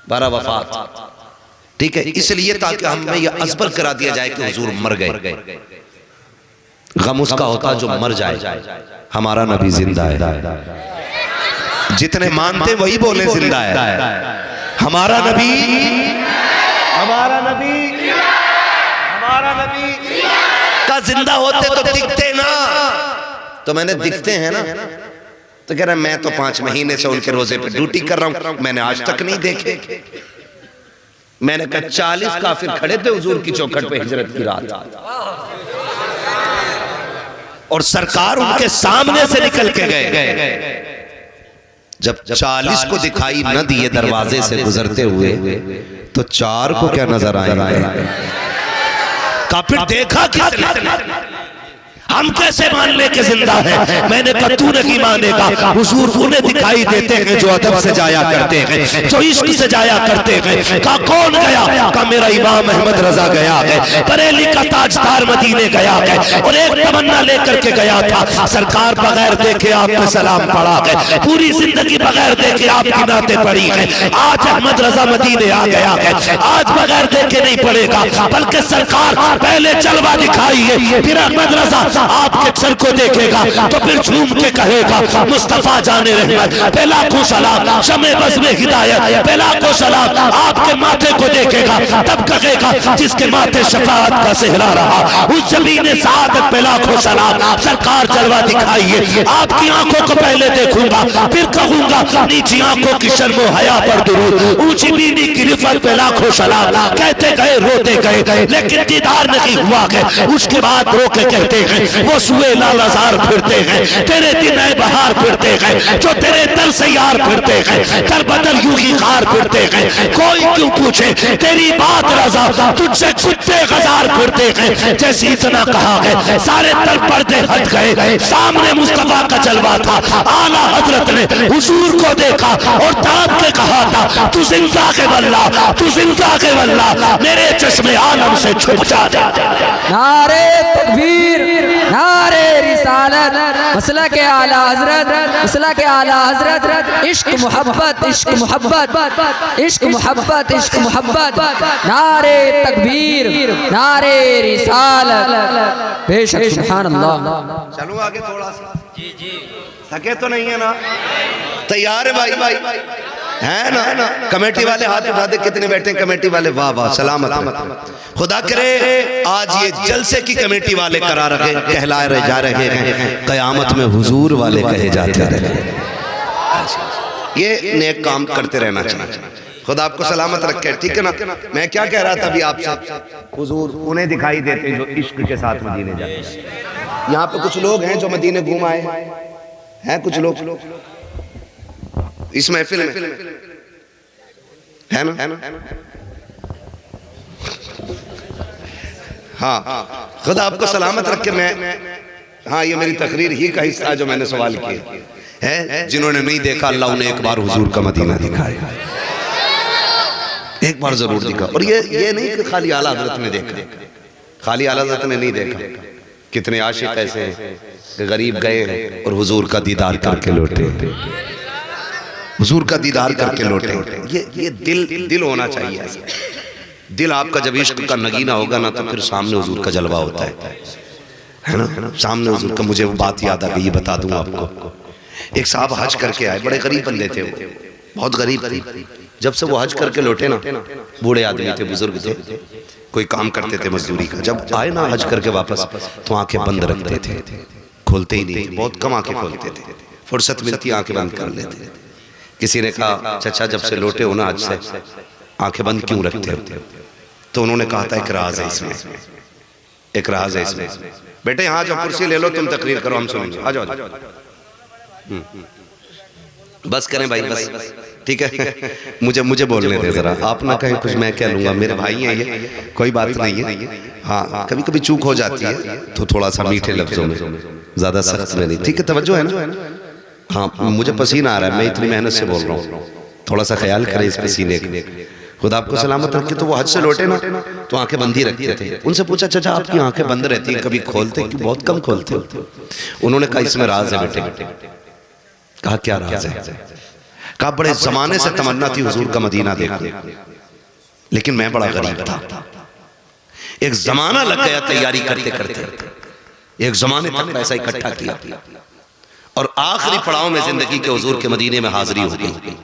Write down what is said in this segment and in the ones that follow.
12 वफात, ठीक है। इसलिए ताकि हमें यह अज़बर करा दिया जाए कि हुजूर मर गए। गम उसका होता जो मर जाए, हमारा नबी जिंदा है। जितने मानते वही बोले जिंदा है। हमारा नबी, हमारा नबी, हमारा नबी का जिंदा होते तो दिखते ना। तो मैंने दिखते हैं ना, तो कह रहा मैं तो 5 महीने से उनके रोजे पे ड्यूटी कर रहा हूं, मैंने आज तक नहीं देखे। मैंने कहा 40 काफिर खड़े थे हुजूर की चौखट पे हिजरत की रात, और सरकार उनके सामने से निकल के गए। जब 40 को दिखाई न दिए दरवाजे से गुजरते हुए, तो 4 को क्या नजर आया? काफिर देखा किसने? हम कैसे मान ले के जिंदा है? मैंने कहा तू नहीं मानेगा। हुजूर उन्हें दिखाई देते हैं जो अदब से जाया करते हैं, जो इश्क से जाया करते हैं। कहा कौन गया? कहा मेरा इमाम अहमद रजा गया है, बरेली का ताजदार मदीने गया है, और एक तमन्ना लेकर के गया था, सरकार बगैर देखे आप पे सलाम पड़ा है, पूरी जिंदगी बगैर देखे आपकी नाते पड़ी है। आज अहमद रजा मदीने आ गया है, आज बगैर देखे नहीं पड़ेगा, बल्कि सरकार पहले जलवा दिखाइए, फिर अहमद रजा आपके सर को देखेगा तो फिर झूम के कहेगा मुस्तफा जाने रहमत, पहला को सलाम, शमे बज़ में हिदायत, पहला को सलाम। आपके माथे को देखेगा तब कहेगा जिसके माथे शफाअत का सेहरा रहा, उस जमीन सादत, पहला को सलाम। सरकार जलवा दिखाइए, आपकी आंखों को पहले देखूंगा, फिर कहूंगा नीची आंखों की शर्मो हया पर दुरूद, ऊंची बीवी की रिफत पे लाखों सलाम। कहते गए रोते गए, लेकिन दीदार नहीं हुआ है। उसके बाद रो के कहते हैं वो सुए लालजार फिरते हैं, तेरे दिन बहार फिरते हैं, जो तेरे दर से यार फिरते हैं, कर बदल यूं ही खार फिरते हैं। कोई क्यों पूछे तेरी बात रजा, तुझसे कुत्ते गजार फिरते हैं। जैसे इतना कहा है सारे तर पर्दे हट गए, सामने मुस्तफा का जलवा था। आला हजरत ने हुजूर को देखा और ताक के कहा था तू जिंदा के वल्ला, तू जिंदा के वल्ला, मेरे चश्मे आलम से छुप जा। नारे तकबीर, नारे रिसालत, मसला के आला हजरत, मसला के आला हजरत, इश्क मोहब्बत, इश्क मोहब्बत, इश्क मोहब्बत, इश्क मोहब्बत, नारे तकबीर, नारे रिसालत। बेशक सुभान अल्लाह। चलो आगे थोड़ा सा। जी जी थके तो नहीं है ना? तैयार है भाई? है ना? कमेटी वाले हाथ उठा दे, कितने बैठे हैं कमेटी वाले? वाह वाह, सलामत। खुदा करे आज ये जलसे की कमेटी वाले करा रहे, कहलाए रहे जा रहे हैं, कयामत में हुजूर वाले कहे जाते रहे। ये नेक काम करते रहना चाहिए। खुदा आपको सलामत रखे, ठीक है ना? मैं क्या कह रहा था अभी आपसे, हुजूर उन्हें दिखाई देते हैं जो इश्क के साथ मदीने जाते हैं। यहाँ पे कुछ लोग हैं जो मदीने घूम आए हैं, कुछ लोग इस महफिल में है ना? हाँ, खुदा आपको सलामत रखे। मैं हाँ, ये मेरी तकरीर ही का हिस्सा जो मैंने सवाल किए है। जिन्होंने नहीं देखा अल्लाह उन्हें एक बार हुजूर का मदीना दिखाए, एक बार जरूर दिखा। और ये नहीं कि खाली आला हजरत ने देखा, खाली आला हजरत ने नहीं देखा। कितने आशिक ऐसे हैं कि गरीब गए हैं और हुजूर का दीदार करके लौटे, हुजूर का दीदार करके लौटे। ये दिल होना चाहिए ऐसा। दिल आपका जब इश्क का नगीना होगा ना, तो फिर सामने हुजूर का जलवा होता है ना? सामने हुजूर का। मुझे वो बात याद आ गई, ये बता दूं आपको। एक साहब हज करके आए, बड़े गरीब बंदे थे वो, बहुत गरीब थे। जब से वो हज करके लौटे ना, बूढ़े आदमी थे, बुजुर्ग थे, कोई काम करते थे मजदूरी का। जब आए ना हज करके वापस, तो आंखें बंद रखते थे, खोलते ही नहीं थे, बहुत कम आंखें खोलते थे। फुर्सत मिलती आंखें बंद कर लेते। किसी ने कहा चाचा जब से लौटे हो ना हज से, आंखें बंद क्यों रखते हो? तो उन्होंने कहा था एक राज है इसमें, एक राज है इसमें। बेटे यहाँ जो कुर्सी ले लो, तुम तकरीर करो, हम सुनेंगे। आ जाओ। बस करें भाई, बस ठीक है। मुझे बोलने दे जरा, आप ना कहें कुछ मैं कह लूंगा। मेरे भाई हैं ये, कोई बात नहीं है। हाँ, कभी कभी चूक हो जाती है, तो थोड़ा सा मीठे लफ्जों में, ज्यादा सख्त में नहीं। ठीक है, तवज्जो है ना? हाँ, मुझे पसीना आ रहा है, मैं इतनी मेहनत से बोल रहा हूँ, थोड़ा सा ख्याल करें इस पसीने का। खुदा आपको सलामत रखे। तो वो हज से लौटे ना, तो आंखें बंद ही रखते थे। उनसे पूछा चाचा आपकी आंखें बंद रहती हैं, कभी खोलते क्यों? बहुत कम खोलते हो। उन्होंने कहा इसमें राज है बेटे। कहा क्या राज है? कहा बड़े जमाने से तमन्ना थी हुजूर का मदीना देखूं, लेकिन मैं बड़ा गरीब था। एक जमाना लग गया तैयारी करते करते, एक जमाने तक पैसा इकट्ठा किया और आखिरी पड़ाव में जिंदगी के हुजूर के मदीने में हाजिरी हो गई।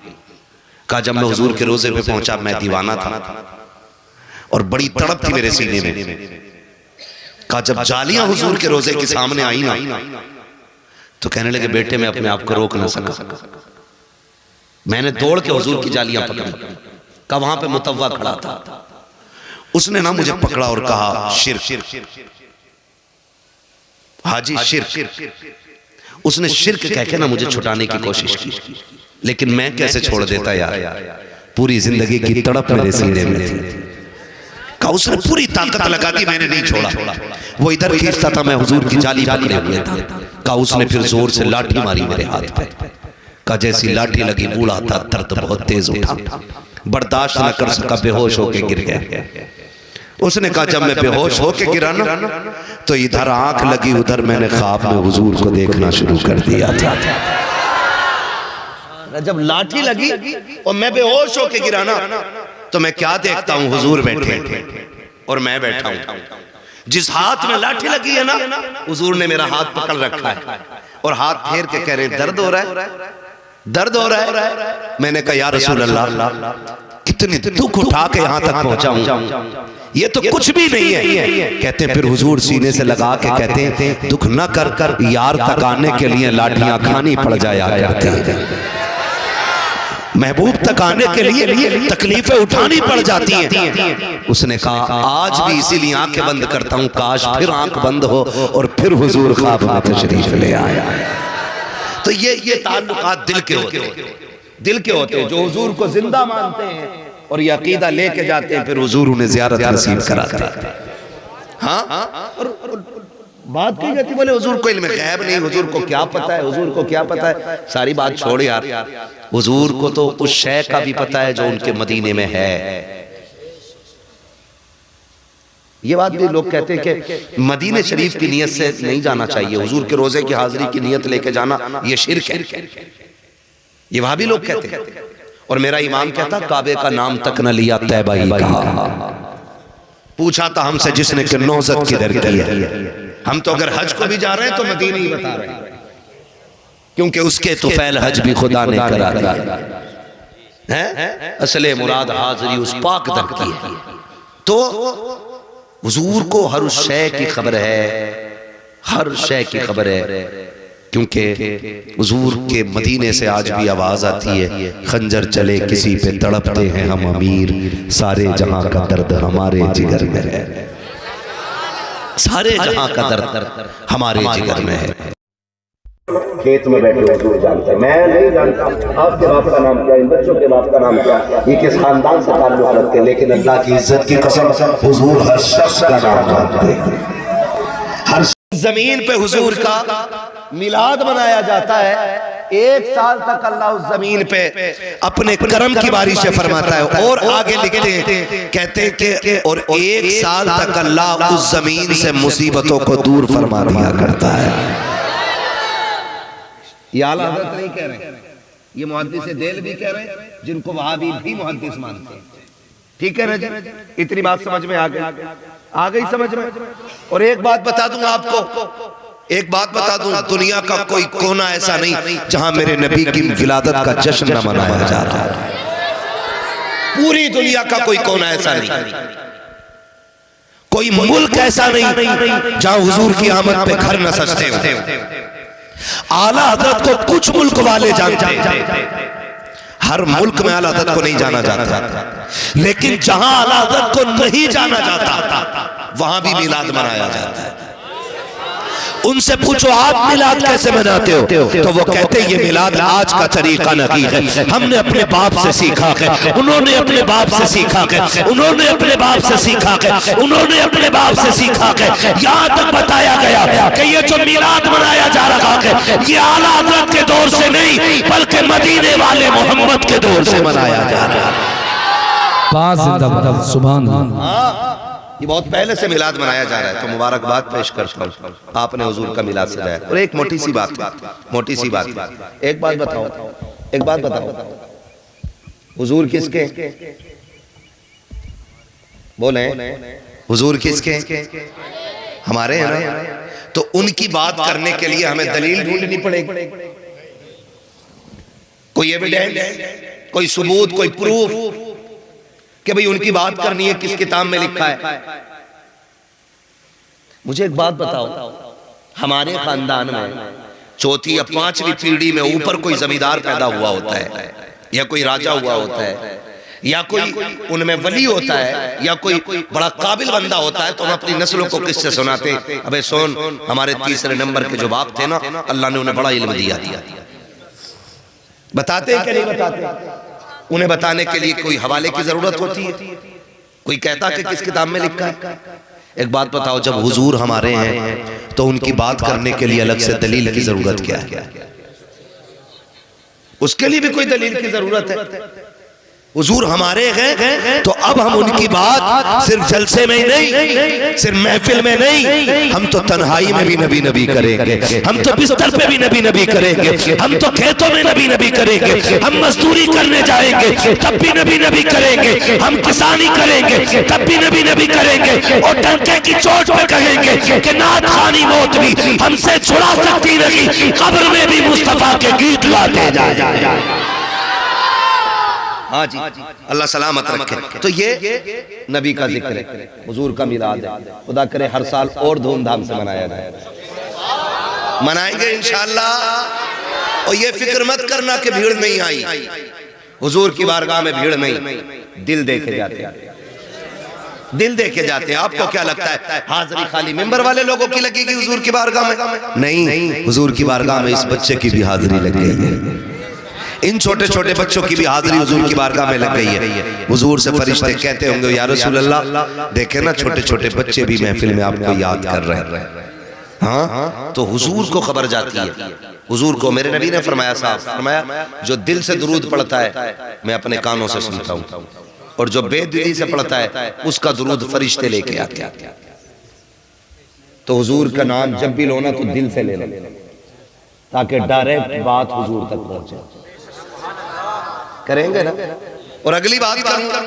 कहा जब मैं हुजूर के रोजे पे पहुंचा, मैं दीवाना था और बड़ी तड़प थी मेरे सीने में। कहा जब जालियां हुजूर के रोजे के सामने आई ना, तो कहने लगे बेटे मैं अपने आप को रोक ना सका, मैंने दौड़ के हुजूर की जालियां पकड़ी। कहा वहां पे मुतव्वा खड़ा था, उसने ना मुझे पकड़ा और कहा शिर्क, हाजी शिर्क। उसने शिर्क कह के ना मुझे छुटाने की कोशिश की, लेकिन मैं कैसे छोड़ देता यार, पूरी जिंदगी की तड़प मेरे सीने में थी। कहा उसने पूरी ताकत लगा दी, मैंने नहीं छोड़ा। वो इधर खींचता था, मैं हुजूर की जाली पकड़े हुए था। कहा उसने फिर जोर से लाठी मारी मेरे हाथ पे। कहा जैसी लाठी लगी बूढ़ा था, दर्द बहुत तेज उठा, बर्दाश्त न कर सका, बेहोश होके गिर गया। उसने कहा जब मैं बेहोश होके गिरा ना, तो इधर आंख लगी, उधर मैंने ख्वाब में हुजूर को देखना शुरू कर दिया था। जब लाठी लगी और मैं बेहोश होके गिरा ना, तो मैं क्या देखता हूं, हुजूर बैठे और मैं बैठा हूं। जिस हाथ में लाठी लगी है ना, हुजूर ने मेरा हाथ पकड़ रखा है और हाथ फेर के कह रहे दर्द हो रहा है, दर्द हो रहा है। मैंने कहा या रसूल अल्लाह, कितनी दुख उठा के यहां तक पहुंचा हूं, ये तो कुछ भी नहीं है। कहते हैं फिर हुजूर सीने से लगा के कहते हैं दुख न कर कर यार तक आने के लिए लाठियां खानी पड़ जाया करती है, महबूब तक आने के लिए तकलीफें उठानी पड़ जाती हैं। उसने कहा आज भी इसीलिए आंखें बंद करता हूं, काश फिर आंख बंद हो और फिर हुजूर ख्वाब में तशरीफ ले आया। तो ये ताल्लुकात दिल के होते हैं, दिल के होते हैं, जो हुजूर को जिंदा मानते हैं और ये अकीदा लेके जाते हैं, फिर हुजूर उन्हें ज़ियारत नसीब कराते हैं। हाँ, और बात की जाती बोले हुजूर को इल्म गैब नहीं, हुजूर को क्या पता है, हुजूर को क्या पता है। सारी बात छोड़ यार, हुजूर को तो उस शय का भी पता है जो उनके मदीने में है। ये बात भी लोग कहते हैं कि मदीने शरीफ की नियत से नहीं जाना चाहिए, हुजूर के रोजे की हाजिरी की नियत लेके जाना ये शिर्क है, ये वहां भी लोग कहते हैं। और मेरा इमाम कहता काबे का नाम तक न लिया, तैबा ही कहा। पूछा था हमसे जिसने कि नौजत किधर की है, हम तो अगर हज को भी जा रहे हैं तो मदीने ही बता रहे हैं, क्योंकि उसके तो फैल हज भी खुदा ने करा दिया है। असले मुराद हाजिरी उस पाक दर की है। तो हुजूर को हर उस शय की खबर है, हर शय की खबर है, क्योंकि हुजूर के मदीने से आज भी आवाज आती है खंजर चले किसी पे तड़पते हैं हम अमीर, सारे जहां का दर्द हमारे जिगर में है, सारे जहां का दर्द हमारे जिगर में है। खेत में बैठे हुजूर जानते हैं, मैं नहीं जानता आपके बाप का नाम क्या, इन बच्चों के बाप का नाम क्या, ये किस खानदान से ताल्लुक रखते हैं, लेकिन अल्लाह की इज्जत की कसम हुजूर हर शख्स का नाम जानते हैं। हर जमीन पे हुजूर का मिलाद मनाया जाता है। 1 साल तक अल्लाह उस जमीन पे अपने करम की बारिशें फरमाता है। और आगे लिखते हैं, कहते हैं कि और 1 साल तक अल्लाह उस जमीन से मुसीबतों को दूर फरमा दिया करता है। ये आला हज़रत नहीं कह रहे, ये मुहद्दिस देल भी कह रहे हैं, जिनको वहाबी भी मुहद्दिस मानते हैं। ठीक है ना जी, इतनी बात समझ में आ गई समझ में। और एक बात बता दूं आपको, एक बात बता दूं, दुनिया का कोई कोना ऐसा नहीं जहां मेरे नबी की विलादत का जश्न न मनाया जा रहा है। पूरी दुनिया का कोई कोना ऐसा नहीं, कोई मुल्क ऐसा नहीं जहां हुजूर की आमद पे घर न सजते हो। आला हज़रत को कुछ मुल्क वाले जानते हैं, हर मुल्क में आला हज़रत को नहीं जाना जाता, लेकिन जहां आला हज़रत को नहीं जाना जाता वहां भी मिलाद मनाया जाता है। उनसे पूछो आप मिलाद कैसे मनाते हो, तो वो कहते हैं ये मिलाद आज का तरीका नहीं है, हमने अपने बाप से सीखा है, उन्होंने अपने बाप से सीखा है, उन्होंने अपने बाप से सीखा है, उन्होंने अपने बाप से सीखा है। यहाँ तक बताया गया कि ये जो मिलाद मनाया जा रहा है ये आला हज़रत के दौर से नहीं बल्कि मदीने वाले मोहम्मद के दौर से मनाया जा रहा है। सुभान अल्लाह। ये बहुत पहले से मिलाद मनाया जा रहा है, तो मुबारकबाद पेश करता हूं, आपने हुजूर का मिलाद सजाया। और एक मोटी सी बात, एक बात बताओ, एक बात बताओ, हुजूर किसके? बोले हुजूर किसके? हमारे हैं ना। तो उनकी बात करने के लिए हमें दलील ढूंढनी पड़ेगी, कोई एविडेंस, कोई सबूत, कोई प्रूफ कि भाई उनकी बात करनी है, किस किताब में लिखा है। मुझे एक बात बताओ, हमारे खानदान में चौथी या पांचवी पीढ़ी में ऊपर कोई जमींदार पैदा हुआ होता है, या कोई राजा हुआ होता है, या कोई उनमें वली होता है, या कोई बड़ा काबिल बंदा होता है, तो हम अपनी नस्लों को किससे सुनाते? अबे सुन, हमारे तीसरे नंबर के जो बाप थे ना, अल्लाह ने उन्हें बड़ा इल्म दिया। बताते हैं कि नहीं बताते? उन्हें बताने के लिए कोई हवाले की जरूरत होती है, कोई कहता कि किस किताब में लिखा है। एक बात बताओ, जब हुजूर हमारे हैं तो उनकी बात करने के लिए अलग से दलील की जरूरत क्या है? उसके लिए भी कोई दलील की जरूरत है? हुजूर हमारे हैं तो अब हम उनकी बात सिर्फ जलसे में ही नहीं, सिर्फ महफिल में नहीं, हम तो तन्हाई में भी नबी नबी करेंगे, हम तो बिस्तर पे भी नबी नबी करेंगे, हम तो खेतों में नबी नबी करेंगे, हम मजदूरी करने जाएंगे तब भी नबी नबी करेंगे, हम किसानी करेंगे तब भी नबी नबी करेंगे, और डंके की चोट पे कहेंगे कि नात खानी मौत भी हमसे छुड़ा सकती नहीं, कब्र में भी मुस्तफा के गीत गाते जाए। हाँ जी, अल्लाह सलामत रखे। तो ये नबी का जिक्र है, हुजूर का मिलाद है। खुदा करे हर साल और धूमधाम से मनाया जाए, मनाएंगे इंशाअल्लाह। और ये फिक्र मत करना कि भीड़ नहीं आई, हुजूर की बारगाह में भीड़ नहीं, दिल देखे जाते हैं, दिल देखे जाते हैं। आपको क्या लगता है हाजिरी खाली मेंबर वाले लोगों की लगेगी हुजूर की बारगाह में? नहीं, हुजूर की बारगाह में इस बच्चे की भी हाजिरी लग गई है, इन छोटे छोटे बच्चों की भी हाजिरी हुजूर की बारगाह में लग गई है। हुजूर से फरिश्ते कहते होंगे, या रसूल अल्लाह, देखे ना छोटे छोटे बच्चे भी महफिल में आपको याद कर रहे हैं। हाँ, तो हुजूर को खबर जाती है। हुजूर को मेरे नबी ने फरमाया, साहब फरमाया, जो दिल से दुरूद पढ़ता है मैं अपने कानों से सुनता हूँ, और जो बेदिली से पढ़ता है उसका दुरूद फरिश्ते लेके आते हैं। तो हुजूर का नाम जब भी लो ना तो दिल से ले लो, ताकि डायरेक्ट बात हुजूर तक पहुंचे। करेंगे ना? और अगली बात करूंगा,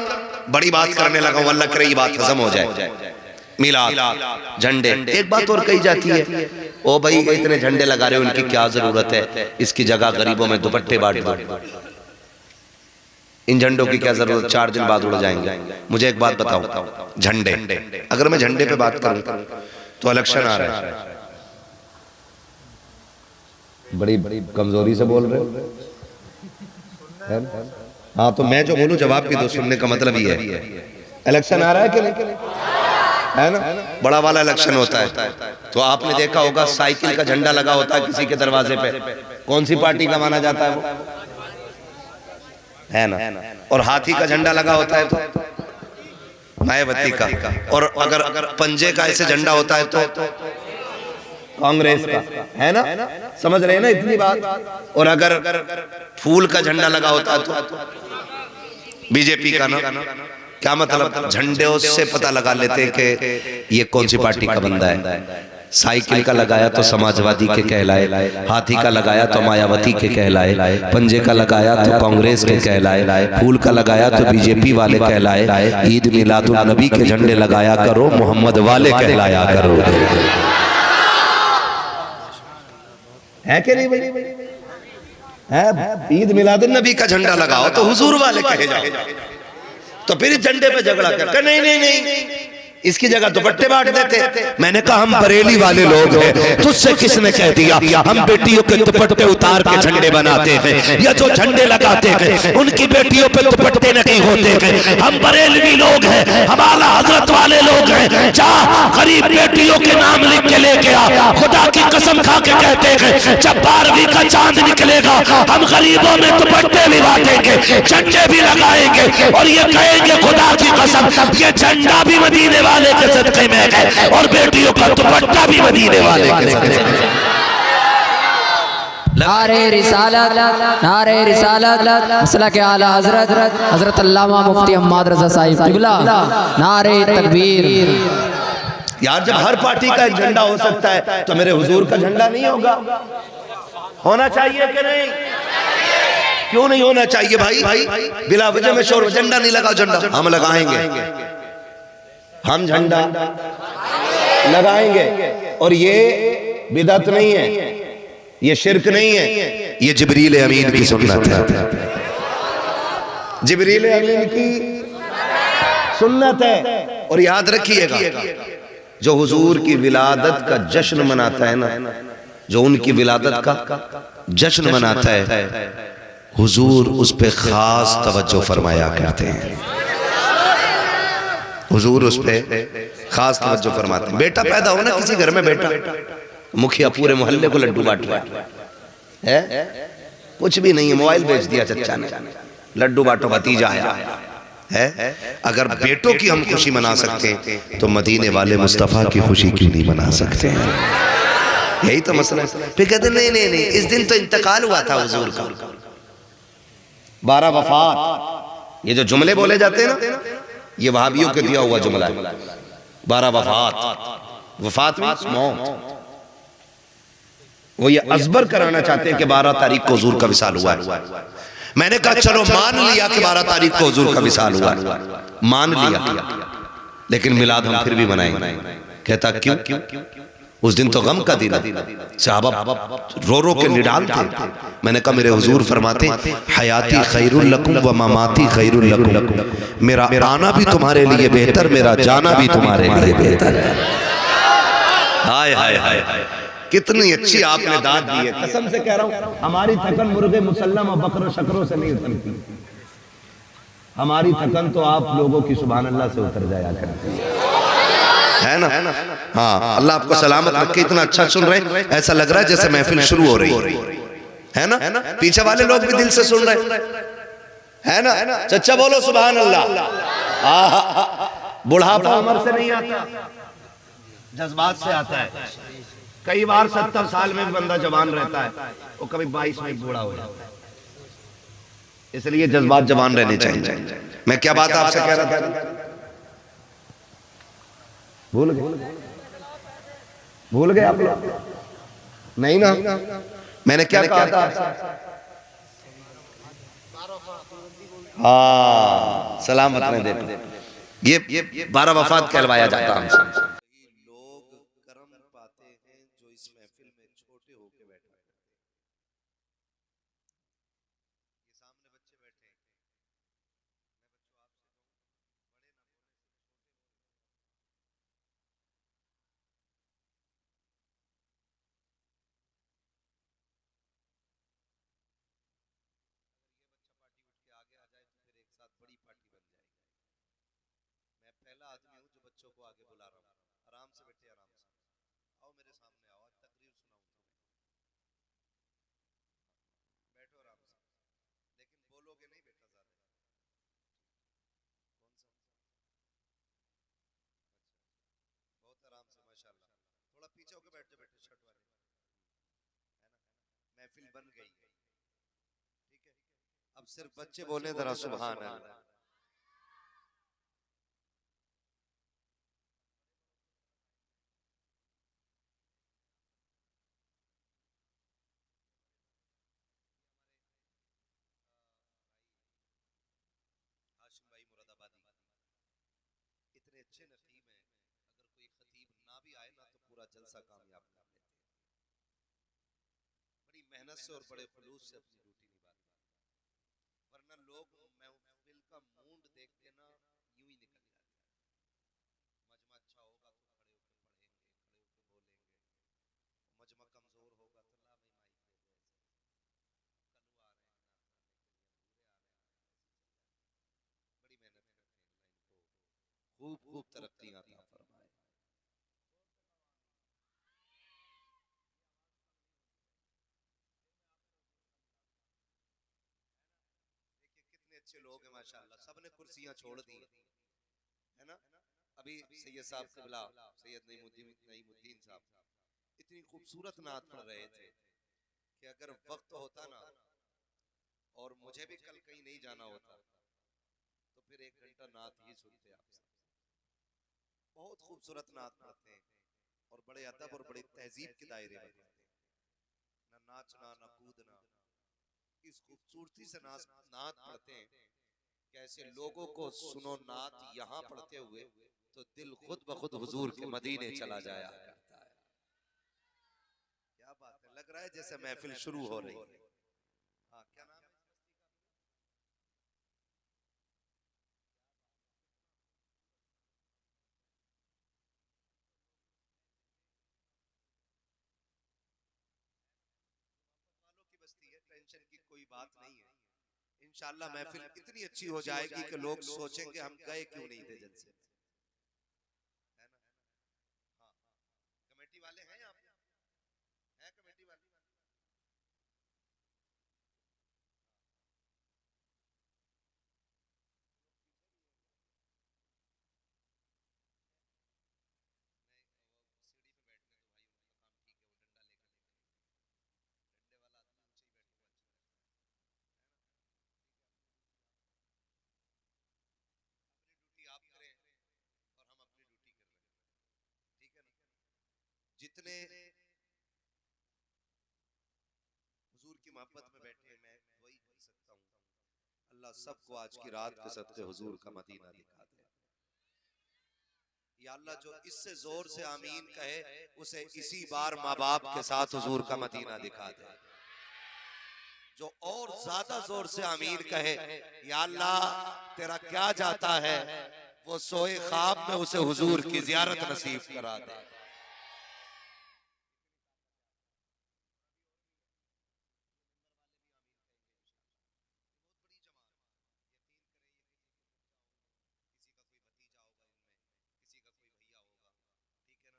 बड़ी बात करने लगा हूं, अल्लाह करे ये बात हजम हो जाए। मिलाद, झंडे, एक बात और कही जाती है, ओ भाई इतने झंडे लगा रहे हो, उनकी क्या जरूरत है? इसकी जगह गरीबों में दुपट्टे बांट दो। इन झंडों की क्या जरूरत, 4 दिन बाद उड़ जाएंगे। मुझे एक बात बताओ, झंडे, अगर मैं झंडे पे बात करूं तो इलेक्शन आ रहा है, बड़ी बड़ी कमजोरी से बोल रहे हो। हाँ, तो मैं जो बोलूं जवाब भी दो, सुनने का मतलब ये है। इलेक्शन आ रहा है कि नहीं? है ना? बड़ा वाला इलेक्शन होता है, तो आपने देखा होगा साइकिल का झंडा लगा होता है किसी के दरवाजे पे, कौन सी पार्टी का माना जाता है वो? है ना? और हाथी का झंडा लगा होता है तो मायावती का, और अगर पंजे का ऐसे झंडा होता है तो कांग्रेस का, है ना? समझ रहे हैं ना इतनी बात? और अगर फूल का झंडा लगा होता है तो बीजेपी का ना। क्या मतलब? झंडे से पता लगा लेते हैं कि ये कौन सी पार्टी का बंदा है। साइकिल का लगाया तो समाजवादी के कहलाए, हाथी का लगाया तो मायावती के कहलाए, पंजे का लगाया तो कांग्रेस के कहलाए, फूल का लगाया तो बीजेपी वाले कहलाए। ईद मिलादुन नबी के झंडे लगाया करो, मोहम्मद वाले कहलाया करो। है कि नहीं भाई? है, ईद मिलादुन नबी का झंडा लगाओ तो हुजूर वाले कहे जाओ। तो फिर इस झंडे पे झगड़ा करते, नहीं नहीं नहीं, इसकी जगह दुपट्टे बांट देते। मैंने कहा हम बरेली वाले लोग हैं, तुझसे किसने कह दिया हम बेटियों के दुपट्टे उतार के झंडे बनाते हैं, या जो झंडे लगाते हैं उनकी बेटियों पे दुपट्टे नहीं होते हैं? हम बरेलवी लोग हैं, हम आला हजरत वाले लोग हैं। जा गरीब बेटियों के नाम लिख के लेके आ, खुदा की कसम खा के कहते हैं जब 12वीं का चांद निकलेगा हम गरीबों में दुपट्टे भी बांटेंगे, झंडे भी लगाएंगे, और ये कहेंगे खुदा की कसम ये झंडा भी मदीने वाले के सदके में है, और बेटियों का दुपट्टा भी मदीने वाले के सदके में। नारे रिसालत, नारे रिसालत, मसला के आला हजरत हजरत अल्लामा मुफ्ती हम्माद रज़ा साहिब किबला, नारे तकबीर। यार जब हर पार्टी का एक झंडा हो सकता है तो मेरे हुजूर का झंडा नहीं होगा? होना चाहिए कि नहीं? क्यों नहीं होना चाहिए भाई? बिला वजह में शोर, झंडा नहीं लगाओ, झंडा हम लगाएंगे, हम झंडा लगाएंगे। और ये बिदअत नहीं है, ये शिरक नहीं है, ये जिब्रील अमीन की सुन्नत है। जिब्रील अमीन की सुन्नत है। और याद रखिएगा, जो हुजूर की विलादत का जश्न मनाता है ना, जो उनकी विलादत का जश्न मनाता है, हुजूर उस पे खास तवज्जो फरमाया करते हैं। हुजूर उस पे खास तवज्जो फरमाते हैं। बेटा पैदा हो ना किसी घर में, बेटा मुखिया पूरे मोहल्ले को लड्डू बांट रहा है, कुछ भी नहीं है, मोबाइल बेच दिया चच्चा ने, लड्डू बांटो भतीजा आया है। अगर बेटों की हम खुशी मना सकते हैं तो मदीने वाले मुस्तफ़ा की खुशी क्यों नहीं मना सकते हैं? यही तो मसला है। फिर कहते नहीं नहीं नहीं, इस दिन तो इंतकाल हुआ था हुजूर का, 12 वफात। ये जो जुमले बोले जाते हैं ना, ये वहाबियों के दिया हुआ जुमला है। 12 वफात, वफात मींस मौत। वो ये अजबर कराना चाहते हैं कि 12 तारीख को हुजूर का विसाल हुआ है। मैंने कहा चलो मान लिया कि 12 तारीख को हुजूर का विसाल हुआ, मान लिया, लेकिन मिलाद हम फिर भी मनाएंगे। कहता क्यों? उस दिन तो गम का दिन है, सहाबा रो रो के निडाल थे। मैंने कहा मेरे हुजूर फरमाते हयाती खैरुल लकुम व ममाती खैरुल लकुम, मेरा आना भी तुम्हारे लिए बेहतर, मेरा जाना भी तुम्हारे लिए बेहतर है। हाय हाय हाय हाय, कितनी अच्छी आपने दाद दी है। कसम से कह रहा हूं, हमारी थकन मुर्गे मुसल्लम और बकरों शकरों से नहीं उतरती, हमारी थकन तो आप लोगों की सुभान अल्लाह से उतर जाया करती है ना। हाँ, अल्लाह आपको सलामत रखे। इतना अच्छा सुन रहे, ऐसा लग रहा है जैसे महफिल शुरू हो रही है ना। पीछे वाले लोग भी दिल से सुन रहे है ना। सच्चा बोलो सुभान अल्लाह। बुढ़ापा उम्र से नहीं आता, जज्बात से आता है। कई बार 70 साल में भी बंदा जवान रहता है, वो कभी 22 में बूढ़ा हो जाता है। इसलिए जज्बात जवान रहने चाहिए। मैं क्या बात आपसे कह रहा था, भूल गए आप लोग? नहीं ना, मैंने क्या कहा था? हाँ, सलामत रहे देखो, ये 12 वफात कहलवाया जाता हमसे। लोग कर्म पाते हैं जो इस महफिल में छोटे होके बैठे हैं। ये सामने बच्चे बैठे हैं, आगे आ जाए तो फिर एक साथ बड़ी पार्टी बन जाएगी। मैं पहला आदमी हूँ जो बच्चों को आगे बुला रहा हूँ। आराम से बैठे, आराम से आओ, मेरे सामने आओ, आज तकरीर सुनाऊं तुम्हें। बैठो आराम से, लेकिन बोलोगे नहीं बेटा ज्यादा। कौन सा? अच्छा, बहुत आराम से माशाल्लाह। थोड़ा पीछे होकर बैठ जाओ बेटे, शर्ट वाले, है ना। महफिल बन गई, ठीक है। अब सिर्फ बच्चे बोले जरा सुभान अल्लाह। हाशिम भाई मुरादाबादी इतने अच्छे नकीब हैं, अगर कोई खतीब ना भी आए ना तो पूरा जलसा कामयाब कर लेते हैं। बड़ी मेहनत से और बड़े खुलूस से अपनी ड्यूटी निभाते हैं। वरना लोग महफिल का मूड देख के ना यूं ही निकल जाते हैं। मजमा अच्छा होगा तो खड़े होकर पढ़ेंगे, खड़े होकर बोलेंगे। मजमा कमजोर होगा तो ला भाई माइक दे दो, ऐसे कलू आ रहे हैं नात गाने के लिए, अधूरे आ रहे हैं, ऐसे चल जाता है। बड़ी मेहनत करते हैं, अल्लाह इनको खूब खूब तरक्की अता फरमाए। देखिए कितने अच्छे लोग हैं माशाल्लाह, सबने कुर्सियां छोड़ दी है ना। अभी सैयद साहब क़िबला सैयद नईमुद्दीन साहब इतनी खूबसूरत नात पढ़ रहे थे कि अगर वक्त होता ना और मुझे भी कल कहीं नहीं जाना होता तो फिर 1 घंटा नात ही सुनते आपसे। बहुत खूबसूरत नात पढ़ते हैं और बड़े अदब और बड़ी तहजीब के दायरे में पढ़ते हैं। ना नाचना ना कूदना, इस खूबसूरती से नात पढ़ते हैं, कैसे लोगों को सुनो नात यहाँ पढ़ते हुए तो दिल खुद ब खुद हुजूर के मदीने चला जाया करता है। क्या बात है, लग रहा है जैसे महफिल शुरू हो रही है। हाँ, क्या नाम है? वालों की बस्ती है, टेंशन की कोई बात नहीं है। इंशाल्लाह महफिल इतनी अच्छी हो जाएगी कि लोग सोचेंगे हम गए क्यों नहीं थे जलसे में, है ना? हाँ, कमेटी वाले हैं यहाँ पे? हैं कमेटी वाले? नहीं, वो सीढ़ी पे बैठने तो भाई उनका काम ठीक है, वो डंडा लेकर डंडे वाला आदमी नीचे ही बैठे हुआ अच्छा लगता है ना? अपनी ड्यूटी आप करें और हम अपनी ड्यूटी कर रहे हैं, ठीक है ना? जितने हुजूर की मोहब्बत में बैठे मैं वही कह सकता हूँ, अल्लाह सबको आज की रात के सदके हुजूर का मदीना दिखा दे। या अल्लाह जो इससे जोर से आमीन कहे उसे इसी बार माँ बाप के साथ हुजूर का मदीना दिखा दे। जो और ज्यादा जोर से आमीन कहे, या अल्लाह तेरा क्या जाता है, वो सोए ख्वाब में उसे हुजूर की जियारत नसीब करा दे। किसी का कोई भतीजा होगा इनमें, किसी का कोई भैया होगा, ठीक है ना?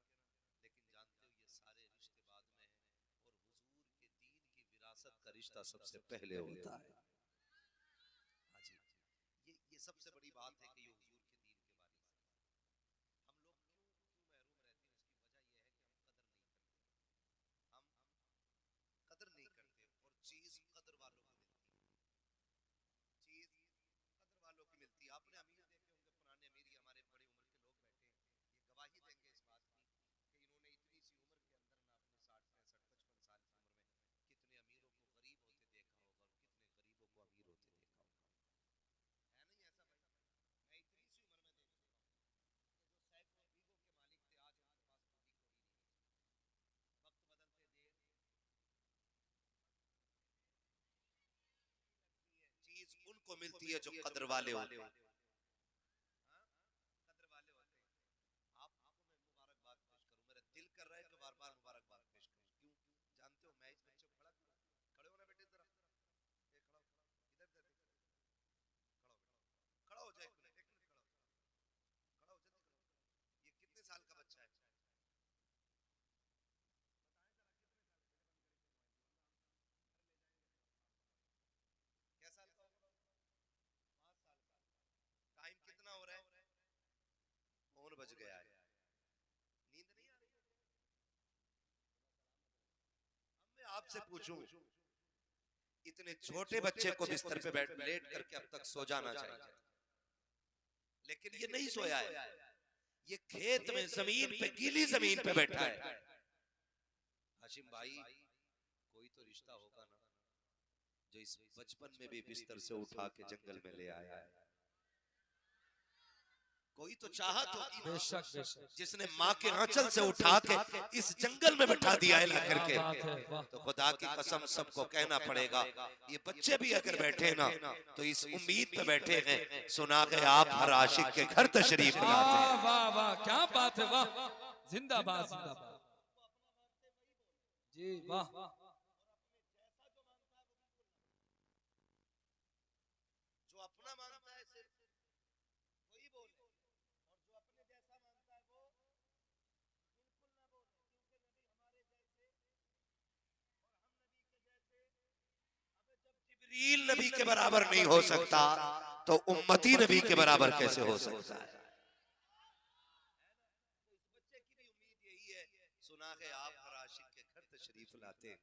लेकिन जानते हो ये सारे रिश्ते बाद में हैं और हुजूर के दीन की विरासत का रिश्ता सबसे पहले होता है। हाँ जी, ये सबसे बड़ी बात है कि ये हुजूर के दीन के बारे में हम लोग क्यों क्यों महरूम रहते हैं। इसकी वजह यह है कि हम कदर नहीं करते और चीज कदर वालों को मिलती है, चीज कदर वालों की मिलती है। आपने अमीर देखे होंगे, पुराने अमीर, ये हमारे बड़ी उम्र के लोग बैठे हैं, ये गवाही देंगे इस बात की कि इन्होंने इतनी सी उम्र के अंदर ना अपने 60 65 55 साल की उम्र में कितने अमीरों को गरीब होते देखा होगा और कितने गरीबों को अमीर होते देखा होगा। है नहीं ऐसा भाई? मैं इतनी सी उम्र में देख चुका हूँ कि जो सैकड़ों बीघों के मालिक थे आज उनके पास खुदी कौड़ी नहीं है। वक्त बदलते देर चीज उनको मिलती है जो कदर वाले होते हैं। हाँ? कदर वाले होते हैं। आपको मैं मुबारकबाद पेश करूं, मेरा दिल कर रहा है कि बार बार मुबारकबाद पेश करूं। क्यों? जानते हो मैं इस बच्चे को खड़ा क्यों, खड़े हो ना बेटे जरा, ये खड़ा हो, इधर इधर देखो, खड़ा हो बेटा, खड़ा हो जाए, एक मिनट खड़ा हो, खड़ा हो जल्दी खड़ा हो। ये कितने साल का बच्चा है? क्या साल का होगा? 5 साल का। टाइम कितना हो रहा है? फोन बज गया है, नींद नहीं आ रही? अब मैं आपसे पूछूं, इतने छोटे बच्चे को बिस्तर पे बैठ लेट करके अब तक सो जाना चाहिए, लेकिन ये नहीं सोया है, ये खेत में जमीन पे गीली जमीन पे बैठा है। हाशिम भाई, कोई तो रिश्ता होगा ना जो इस बचपन में भी बिस्तर से उठा के जंगल में ले आया है। कोई तो चाहत होगी बेशक बेशक, जिसने माँ के आंचल से उठा के इस जंगल में बैठा दिया है ला करके। तो खुदा की कसम सबको कहना पड़ेगा, ये बच्चे भी अगर बैठे ना तो इस उम्मीद पे बैठे हैं, सुना के आप हर आशिक के घर तशरीफ लाते हैं। वाह वाह क्या बात है, वाह जिंदाबाद जिंदाबाद जी, वाह जो अपना मानता है सिर्फ वही बोले, और जो अपने जैसा मानता है वो बिल्कुल ना बोले, क्योंकि नबी हमारे जैसे और हम नबी के जैसे। अब जब जिब्रील नबी के बराबर नहीं हो सकता तो उम्मती नबी के बराबर कैसे हो सकता है? तो इस बच्चे की भी उम्मीद यही है, सुना है आप हर आशिक के घर तशरीफ लाते हैं,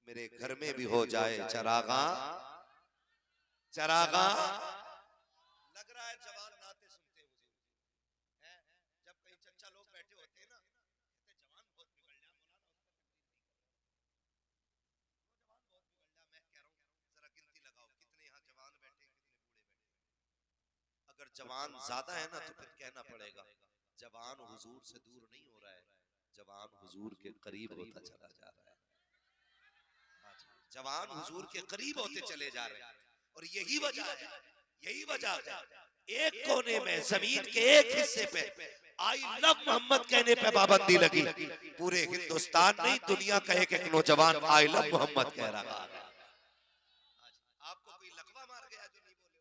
मेरे घर में भी हो जाए चरागा चरागा। लग रहा है जवान नाते सुनते हुजूर हैं, जब कहीं चच्चा लोग बैठे होते हैं ना, कहते जवान बहुत बिगड़ गया, मौलाना उसका तकरीर नहीं कर रहा, वो जवान बहुत बिगड़ गया। मैं कह रहा हूँ जवान ज्यादा है ना तो फिर कहना पड़ेगा जवान हुजूर से दूर नहीं हो रहा है, जवान हुजूर के करीब होता चला जा रहा है। जवान हुजूर के करीब होते चले जा रहे हैं और यही वजह है, यही वजह है एक कोने में जमीन के एक हिस्से पे आई लव मोहम्मद कहने पे पाबंदी लगी। पूरे हिंदुस्तान नहीं दुनिया का एक एक नौजवान आई लव मोहम्मद कह रहा है। आपको कोई लकवा मार गया जो नहीं बोले?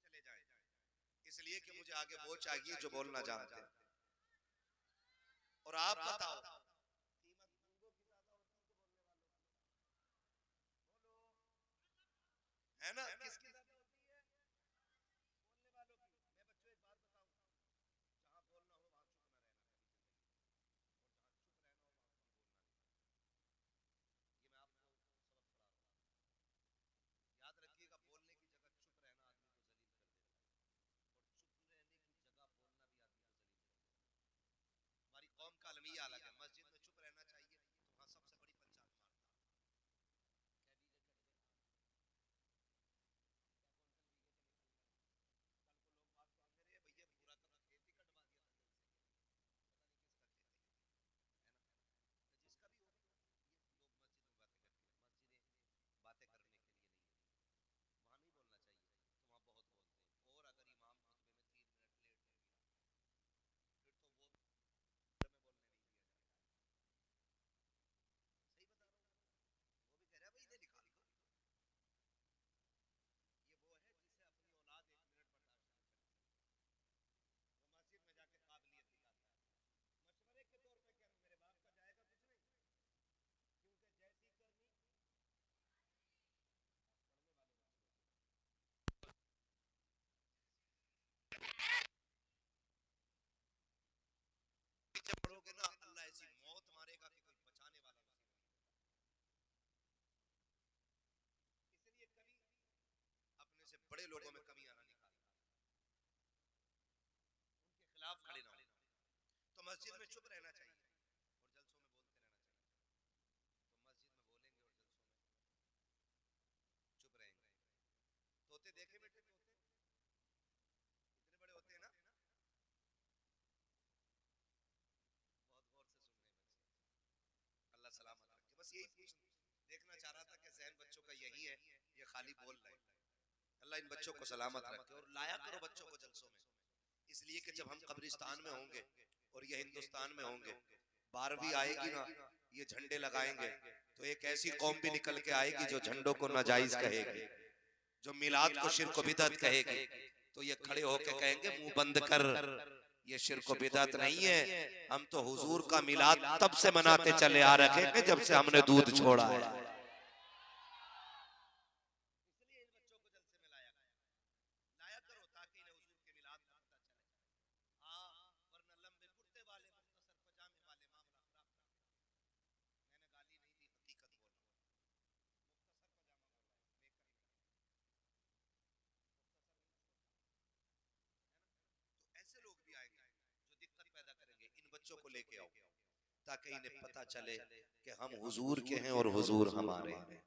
चले जाए इसलिए कि मुझे आगे वो चाहिए जो बोलना जानते हैं। और आप बताओ है ना किसकी ज्यादा होती है? बोलने वालों की। मैं बच्चों एक बात बताऊं, जहां बोलना हो वहां चुप ना रहना, और जहां चुप रहना हो वहां बोलना। ये मैं आपको सबक पढ़ा रहा हूं, याद रखिएगा। बोलने की जगह चुप रहना आदमी को जलील कर देता है, और चुप रहने की जगह बोलना भी आदमी को जलील कर देता है। हमारी कौम का अलमिया अलग है, मस्जिद में चुप रहना चाहिए तो वहां सबसे बड़ी पंचायत मारता है। भैया पूरा का खेत ही कटवा दिया था जल से, पता नहीं किसका खेत है, है ना? जिसका भी हो, ये लोग मस्जिद में बातें करते हैं, मस्जिदें बातें करने के लिए नहीं है, वहां नहीं बोलना चाहिए। तो वहां बहुत बोलते हैं, और अगर इमाम खुतबे में 3 मिनट लेट हो गया फिर तो वो में बोलने नहीं दिया जाएगा। सही बता रहा हूँ, वो भी कह रहा है भाई इन्हें निकाल दो। ये वो है जिसे अपनी औलाद 1 मिनट बर्दाश्त नहीं कर सकती, वो मस्जिद में जाके काबिलियत दिखाता है मशवरे के तौर पे, क्या मेरे बाप का जाएगा कुछ नहीं, क्योंकि जैसी करनी पढ़ने वाले पीछे पढ़ोगे ना, अल्लाह ऐसी मौत मारेगा कि कोई बचाने वाला नसीब नहीं होगा। इसलिए कभी अपने से बड़े लोगों में कमियां ना निकालना, उनके खिलाफ खड़े ना हो। तो मस्जिद में चुप रहना चाहिए और जलसों में बोलते रहना चाहिए। तो मस्जिद में बोलेंगे और जलसों में चुप रहेंगे। तोते देखे बेटे, तोते इतने बड़े होते हैं ना, बहुत गौर से सुनने बच्चे, अल्लाह सलामत रखे। बस यही देखना चाह रहा था कि ज़हन बच्चों का यही है, ये खाली बोल रहे हैं। अल्लाह इन बच्चों को सलामत रखे और लाया करो बच्चों को जलसों में, इसलिए कि जब हम कब्रिस्तान में होंगे और ये हिंदुस्तान में होंगे, 12वीं आएगी ना, ये झंडे लगाएंगे तो एक ऐसी कौम भी निकल के आएगी जो झंडों को नाजायज कहेगी, जो मिलाद को शिर्क व बिदअत कहेगी। तो ये खड़े होके कहेंगे मुंह बंद कर, ये शिर्क व बिदअत नहीं है, हम तो हुजूर का मिलाद तब से मनाते चले आ रहे हैं जब से हमने दूध छोड़ा है। इसलिए इन बच्चों को जलसे में लाया करो ताकि इन्हें हुजूर के मिलाद का पता चले। हाँ, वरना लंबे कुर्ते वाले मुख्तसर पजामे वाले मामला खराब कर देते। मैंने गाली नहीं दी, हकीकत बोल रहा हूँ। मुख्तसर पजामा बोला है, नेकर ही नहीं, मुख्तसर नहीं छोटा, है ना? तो ऐसे लोग भी आएंगे जो दिक्कत पैदा करेंगे। इन बच्चों को लेके आओ ताकि इन्हें पता चले कि हम हुजूर के हैं और हुजूर हमारे हैं।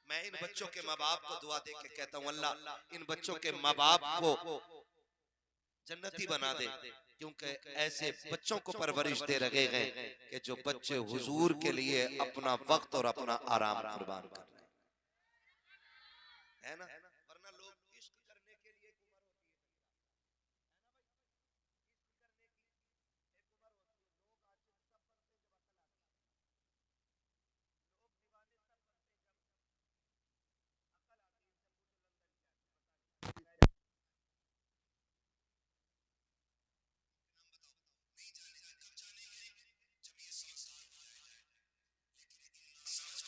मैं इन बच्चों के माँ बाप को दुआ दे के कहता हूँ, अल्लाह इन बच्चों के माँ बाप को जन्नती बना दे, क्योंकि ऐसे बच्चों को परवरिश दे रहे हैं कि जो बच्चे हुजूर के लिए अपना वक्त और अपना आराम कुर्बान कर रहे हैं, है ना? वरना लोग इश्क करने के लिए एक उम्र होती है, है ना भाई? इश्क करने की एक उम्र होती है। लोग आशिक तब बनते जब अकल आती है, लोग दीवाने तब बनते जब अकल आती है। इनसे पूछो लंदन क्या है, पता नहीं।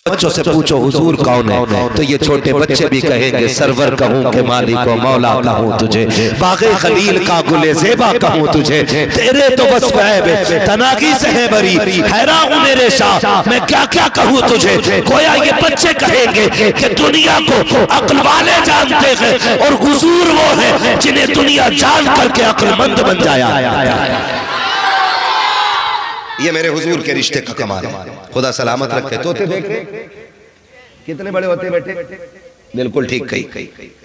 बच्चों से पूछो हुजूर कौन है, तो ये छोटे बच्चे भी कहेंगे सरवर कहूँ के मालिक को मौला कहूँ तुझे, बागे खलील का गुले ज़ेबा कहूँ तुझे, तेरे तो बस है तनागी से है बरी, हैरान हूँ मेरे शाह मैं क्या क्या कहूँ तुझे। गोया ये बच्चे कहेंगे कि दुनिया को अक्ल वाले जानते हैं और हुजूर वो है जिन्हें दुनिया जान करके अक्लमंद बन जाया। ये मेरे हुजूर के रिश्ते का कमाल है, खुदा सलामत रखे। तोते देखे कितने बड़े होते बेटे? बिल्कुल ठीक कही,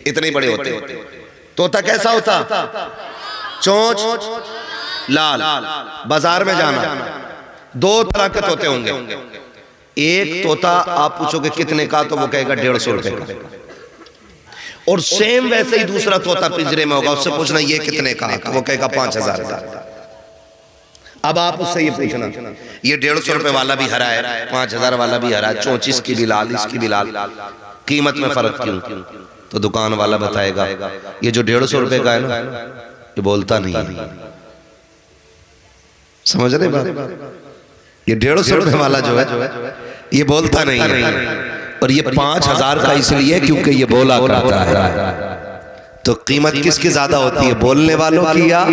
इतने बड़े होते। तोता कैसा होता? चोंच लाल। बाजार में जाना, दो तरह के तोते होंगे। एक तोता आप पूछोगे कितने का, तो वो कहेगा 150 रुपए का। और सेम वैसे ही दूसरा तोता पिंजरे में होगा, उससे पूछना ये कितने का, तो वो कहेगा 5000 का। अब आप उससे ये पूछना, ये 150 रुपए वाला भी हरा है, 5000 वाला भी हरा है, चोंच इसकी भी लाल, इसकी भी लाल, कीमत में फर्क क्यों? तो दुकान वाला बताएगा ये जो 150 रुपए का है ना, ये बोलता नहीं है। समझ रहे बात? ये 150 रुपए वाला जो है ये बोलता नहीं है, और ये 5000 का इसलिए क्योंकि ये बोला करता है। तो कीमत किसकी ज्यादा होती है, बोलने वालों की या?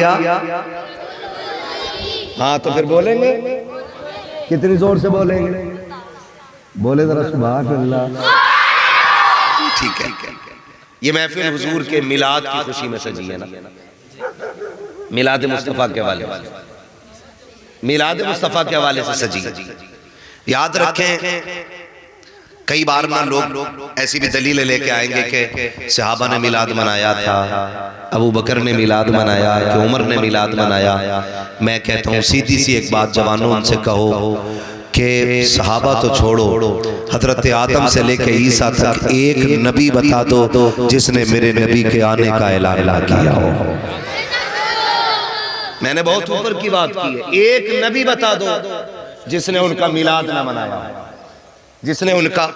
हाँ तो फिर बोलेंगे, कितनी जोर से बोलेंगे? बोले जरा सुभान अल्लाह। ठीक है, ये महफिल हुजूर के मिलाद की खुशी में सजी है ना, मिलाद मुस्तफा के हवाले, मिलाद मुस्तफा के हवाले से सजी। याद रखें, कई बार ना लोग ऐसी भी दलीलें लेके आएंगे कि सहाबा ने मिलाद मनाया था, अबू बकर ने मिलाद मनाया, कि उमर ने मिलाद मनाया। मैं कहता हूँ सीधी सी एक बात जवानों, उनसे कहो कि सहाबा तो छोड़ो, हजरत आदम से लेके ईसा तक एक नबी बता दो जिसने मेरे नबी के आने का ऐलान किया हो। मैंने बहुत ऊपर की बात की है, एक नबी बता दो जिसने उनका मिलाद ना मनाया, जिसने उनका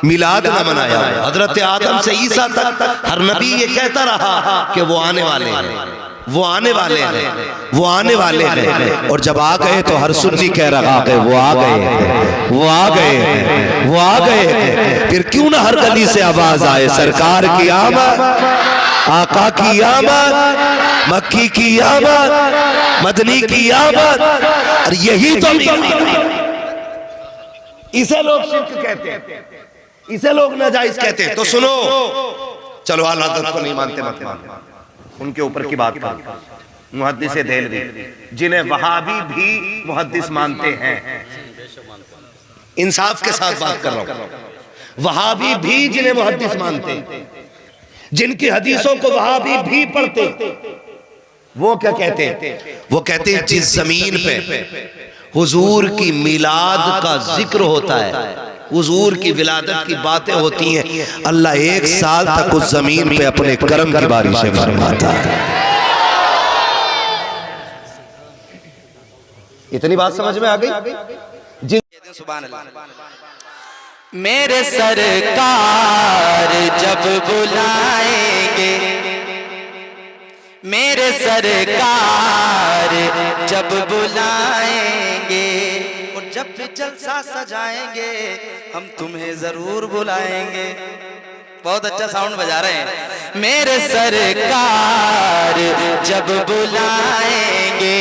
मिलाद ना मनाया। हजरत आदम से ईसा तक हर नबी ये कहता रहा कि वो आने वाले हैं, वो आने वाले हैं, वो आने वाले हैं। और जब आ गए तो हर सुन्नी कह रहा है वो आ गए, वो आ गए, वो आ गए। फिर क्यों ना हर गली से आवाज आए, सरकार की आमद, आका की आमद, मक्की की आमद, मदनी की आमद। और यही तो इसे लोग शिर्क कहते हैं, इसे लोग नाजायज कहते हैं। तो सुनो, चलो आला हज़रत को नहीं मानते मत मानो, उनके ऊपर की बात करो। मुहद्दिस देहलवी, जिन्हें वहाबी भी मुहद्दिस मानते हैं, इंसाफ के साथ बात कर रहा हूं, वहाबी भी जिन्हें मुहद्दिस मानते हैं, जिनकी हदीसों को वहाबी भी पढ़ते, वो क्या कहते हैं? वो कहते हैं जिस जमीन पे हुजूर की मिलाद का जिक्र होता है, हुजूर की विलादत की बातें होती हैं, अल्लाह 1 साल तक उस जमीन पे अपने करम की बारिशें फरमाता है। इतनी बात समझ में आ गई? जिन सुभान अल्लाह। मेरे सरकार जब बुलाएंगे, मेरे सरकार जब बुलाएंगे, और जब भी जलसा सजाएंगे हम तुम्हें जरूर बुलाएंगे। बहुत अच्छा साउंड बजा रहे हैं। मेरे सरकार जब बुलाएंगे,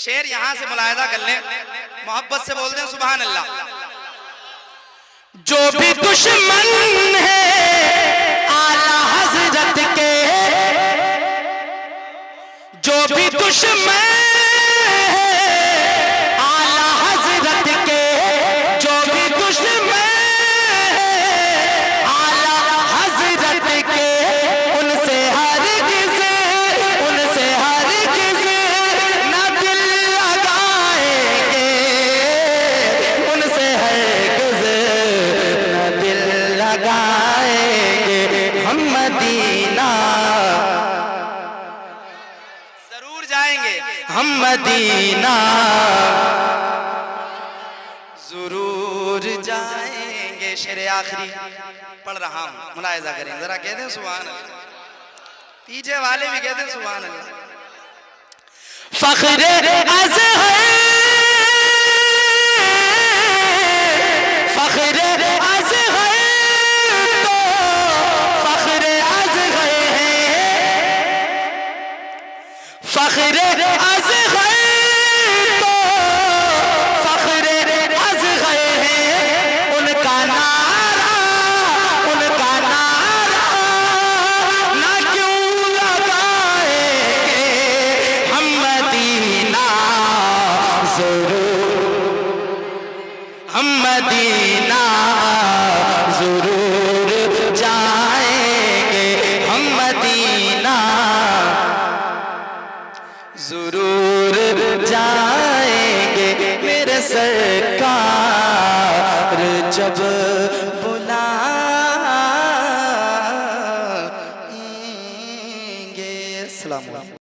शेर यहां से मुलाहिजा कर लें, मोहब्बत से बोल दें सुभान अल्लाह। जो भी दुश्मन है आला हजरत के, जो भी दुश्मन है आला हजरत के, जो भी दुश्मन है आला हजरत के, उनसे हरगिज़, उनसे हरगिज़ न दिल लगाएंगे, उनसे हरगिज़ न दिल लगाएंगे। हम मदीना जरूर जाएंगे, हम मदीना जरूर जाएंगे। ये शेर आखिरी पढ़ रहा हूं, मुलाहिजा करें जरा, कहते हैं सुभान अल्लाह, पीछे वाले भी कहते हैं सुभान अल्लाह। फख्र अज़हर, फख्र अज़हर तो फख्र अज़हर है, फख्र अज़हर तो फख्र अज़हर है, उनका नारा ना क्यों लगाएंगे हम मदीना ज़रूर, हम मदीना ज़रूर जाएंगे, हम मदीना ज़रूर जाएंगे, मेरे सरकार जब बुलाएंगे। अस्सलाम वालेकुम।